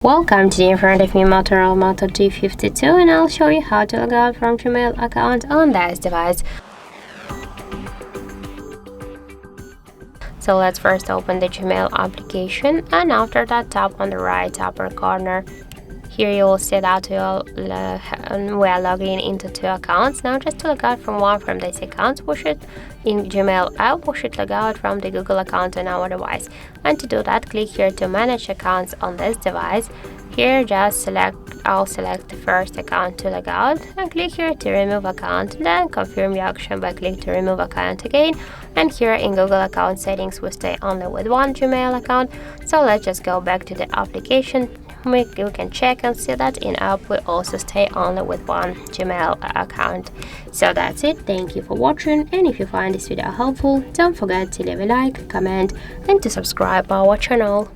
Welcome to in front of me Motorola Moto G52, and I'll show you how to log out from Gmail account on this device. So let's first open the Gmail application, and after that tap on the right upper corner. Here you will see that we are logging into two accounts. Now just to log out from one from these accounts, we should, in Gmail app, we should log out from the Google account on our device. And to do that, click here to manage accounts on this device. Here I'll select the first account to log out and click here to remove account, then confirm your action by click to remove account again. And here in Google account settings we stay only with one Gmail account. So let's just go back to the application. We can check and see that in app we also stay only with one Gmail account. So that's it. Thank you for watching, and if you find this video helpful, don't forget to leave a like, comment and to subscribe our channel.